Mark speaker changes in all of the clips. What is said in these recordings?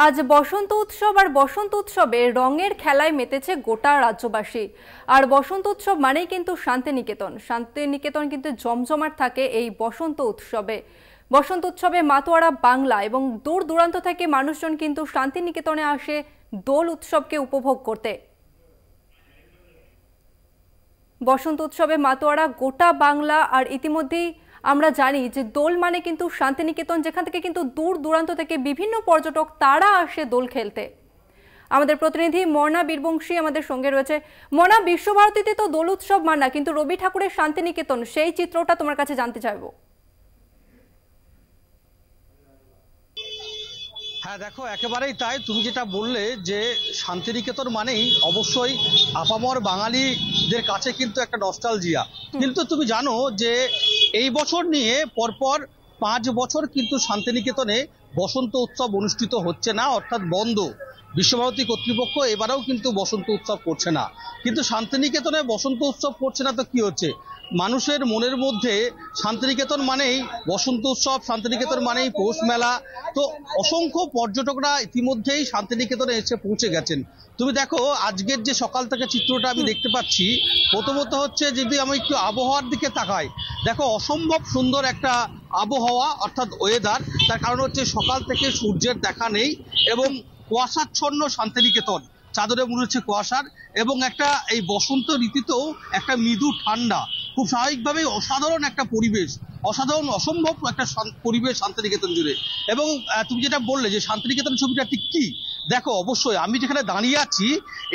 Speaker 1: আজ বসন্ত উৎসব আর বসন্ত উৎসবে রঙের খেলায় মেতেছে গোটা রাজ্যবাসী। আর বসন্ত উৎসব মানেই কিন্তু শান্তিনিকেতন। শান্তিনিকেতন কিন্তু জমজমাট থাকে এই বসন্ত উৎসবে। বসন্ত উৎসবে মাতোয়ারা বাংলা এবং দূর দূরান্ত থেকে মানুষজন কিন্তু শান্তিনিকেতনে আসে দোল উৎসবকে উপভোগ করতে। বসন্ত উৎসবে মাতোয়ারা গোটা বাংলা, আর ইতিমধ্যেই আমরা জানি যে দোল মানে কিন্তু শান্তিনিকেতন, যেখান থেকে কিন্তু দূর দূরান্ত থেকে বিভিন্ন পর্যটক তারা আসে দোল খেলতে। আমাদের প্রতিনিধি মনা বীরবংশী আমাদের সঙ্গে রয়েছে। মনা, বিশ্বভারতীতে তো দোল উৎসব মানা, কিন্তু রবি ঠাকুরের শান্তিনিকেতন, সেই চিত্রটা তোমার কাছে জানতে চাইবো।
Speaker 2: হ্যাঁ দেখো, একেবারেই তাই। তুমি যেটা বললে যে শান্তিনিকেতন মানেই অবশ্যই আপামর বাঙালিদের কাছে কিন্তু একটা নস্টালজিয়া। কিন্তু তুমি জানো যে এই বছর নিয়ে পরপর 5 বছর কিন্তু শান্তিনিকেতনে বসন্ত উৎসব অনুষ্ঠিত হচ্ছে না, অর্থাৎ বন্ধ। বিশ্বভারতী কর্তৃপক্ষ এবারেও কিন্তু বসন্ত উৎসব করছে না। কিন্তু শান্তিনিকেতনে বসন্ত উৎসব করছে না তো কি হচ্ছে? মানুষের মনের মধ্যে শান্তিনিকেতন মানেই বসন্ত উৎসব, শান্তিনিকেতন মানেই পৌষ মেলা। তো অসংখ্য পর্যটকরা ইতিমধ্যেই শান্তিনিকেতনে এসে পৌঁছে গেছেন। তুমি দেখো আজকের যে সকাল থেকে চিত্রটা আমি দেখতে পাচ্ছি, প্রথমত হচ্ছে যদি আমি একটু আবহাওয়ার দিকে তাকাই, দেখো অসম্ভব সুন্দর একটা আবহাওয়া, অর্থাৎ ওয়েদার। তার কারণ হচ্ছে সকাল থেকে সূর্যের দেখা নেই এবং কুয়াশাচ্ছন্ন শান্তিনিকেতন, চাদরে মুড়েছে কুয়াশার, এবং একটা এই বসন্ত ঋতুতেও একটা মৃদু ঠান্ডা। খুব স্বাভাবিকভাবেই অসাধারণ একটা পরিবেশ, অসাধারণ অসম্ভব একটা পরিবেশ শান্তিনিকেতন জুড়ে। এবং তুমি যেটা বললে যে শান্তিনিকেতন ছবিটা ঠিক কি, দেখো অবশ্যই আমি যেখানে দাঁড়িয়ে আছি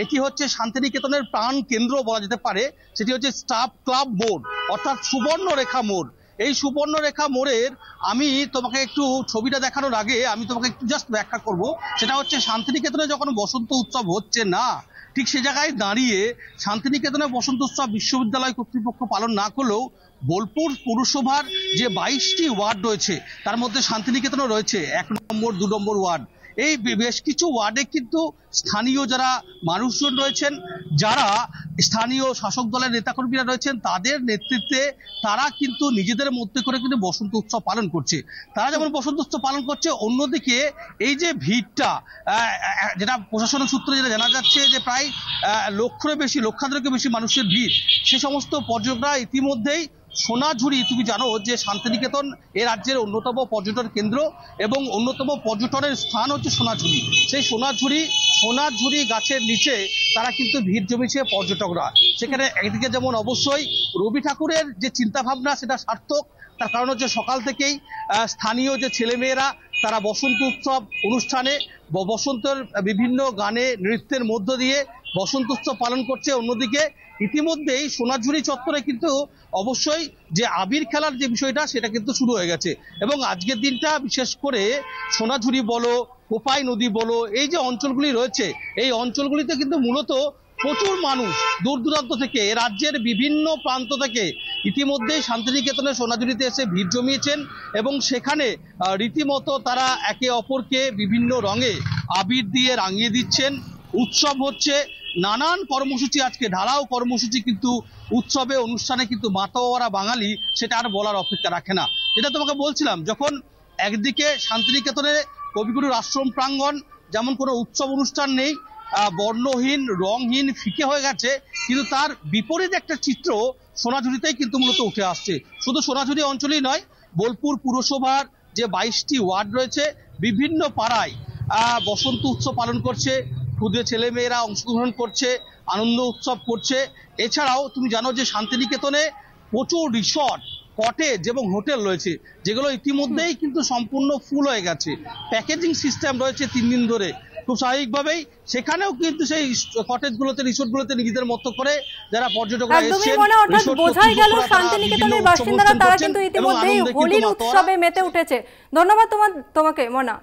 Speaker 2: এটি হচ্ছে শান্তিনিকেতনের প্রাণ কেন্দ্র বলা যেতে পারে। সেটি হচ্ছে স্টাফ ক্লাব মোড়, অর্থাৎ সুবর্ণরেখা মোড়। এই সুবর্ণরেখা মোড়ের আমি তোমাকে একটু ছবিটা দেখানোর আগে আমি তোমাকে একটু জাস্ট ব্যাখ্যা করব। সেটা হচ্ছে শান্তিনিকেতনে যখন বসন্ত উৎসব হচ্ছে না, ঠিক সে জায়গায় দাঁড়িয়ে শান্তিনিকেতনে বসন্ত উৎসব বিশ্ববিদ্যালয় কর্তৃপক্ষ পালন না করলেও বোলপুর পৌরসভার যে 22টি ওয়ার্ড রয়েছে তার মধ্যে শান্তিনিকেতনও রয়েছে 1 নম্বর 2 নম্বর ওয়ার্ড। এই বেশ কিছু ওয়ার্ডে কিন্তু স্থানীয় যারা মানুষজন রয়েছেন, যারা স্থানীয় শাসক দলের নেতাকর্মীরা রয়েছেন, তাদের নেতৃত্বে তারা কিন্তু নিজেদের মধ্যে করে কিন্তু বসন্ত উৎসব পালন করছে। তারা যেমন বসন্ত উৎসব পালন করছে, অন্যদিকে এই যে ভিড়টা, যেটা প্রশাসনিক সূত্রে যেটা জানা যাচ্ছে যে প্রায় লক্ষাধিকের বেশি মানুষের ভিড়, সে সমস্ত পর্যটকরা ইতিমধ্যেই সোনাঝুরি, তুমি জানো যে শান্তিনিকেতন এ রাজ্যের অন্যতম পর্যটন কেন্দ্র এবং অন্যতম পর্যটনের স্থান হচ্ছে সোনাঝুরি। সেই সোনাঝুরি গাছের নিচে তারা কিন্তু ভিড় জমিয়েছে পর্যটকরা। সেখানে একদিকে যেমন অবশ্যই রবি ঠাকুরের যে চিন্তা ভাবনা সেটা সার্থক, তার কারণ হচ্ছে সকাল থেকেই স্থানীয় যে ছেলেমেয়েরা তারা বসন্ত উৎসব অনুষ্ঠানে বসন্তের বিভিন্ন গানে নৃত্যের মধ্য দিয়ে বসন্ত উৎসব পালন করছে। অন্যদিকে ইতিমধ্যেই সোনাঝুরি চত্বরে কিন্তু অবশ্যই যে আবির খেলার যে বিষয়টা সেটা কিন্তু শুরু হয়ে গেছে। এবং আজকের দিনটা বিশেষ করে সোনাঝুরি বলো, কোপাই নদী বলো, এই যে অঞ্চলগুলি রয়েছে, এই অঞ্চলগুলিতে কিন্তু মূলত প্রচুর মানুষ দূর দূরান্ত থেকে, রাজ্যের বিভিন্ন প্রান্ত থেকে ইতিমধ্যেই শান্তিনিকেতনে সোনাঝুরিতে এসে ভিড় জমিয়েছেন এবং সেখানে রীতিমতো তারা একে অপরকে বিভিন্ন রঙে আবির দিয়ে রাঙিয়ে দিচ্ছেন। উৎসব হচ্ছে, নানান কর্মসূচি, আজকে ঢালাও কর্মসূচি কিন্তু উৎসবে অনুষ্ঠানে কিন্তু মাতোয়ারা বাঙালি সেটা আর বলার অপেক্ষা রাখে না। যেটা তোমাকে বলছিলাম, যখন একদিকে শান্তিনিকেতনে কবিগুরুর আশ্রম প্রাঙ্গণ, যেমন কোনো উৎসব অনুষ্ঠান নেই, বর্ণহীন রংহীন ফিকে হয়ে গেছে, কিন্তু তার বিপরীত একটা চিত্র সোনাঝুরিতেই কিন্তু মূলত উঠে আসছে। শুধু সোনাঝুরি অঞ্চলেই নয়, বোলপুর পুরসভার যে 22টি ওয়ার্ড রয়েছে, বিভিন্ন পাড়ায় বসন্ত উৎসব পালন করছে, ক্ষুদে ছেলেমেয়েরা অংশগ্রহণ করছে, আনন্দ উৎসব করছে। এছাড়াও তুমি জানো যে শান্তিনিকেতনে প্রচুর রিসর্ট, কটেজ এবং হোটেল রয়েছে, যেগুলো ইতিমধ্যেই কিন্তু সম্পূর্ণ ফুল হয়ে গেছে। প্যাকেজিং সিস্টেম রয়েছে 3 দিন ধরে। খুব স্বাভাবিকভাবেই সেখানেও কিন্তু সেই কটেজগুলোতে, রিসোর্টগুলোতে নিজেদের মতো করে যারা পর্যটকরা এসেছেন,
Speaker 1: বোঝাই গেল শান্তিনিকেতনের বাসিন্দারা তারা কিন্তু ইতিমধ্যেই হোলির উৎসবে মেতে উঠেছে। ধন্যবাদ তোমাকে মনা।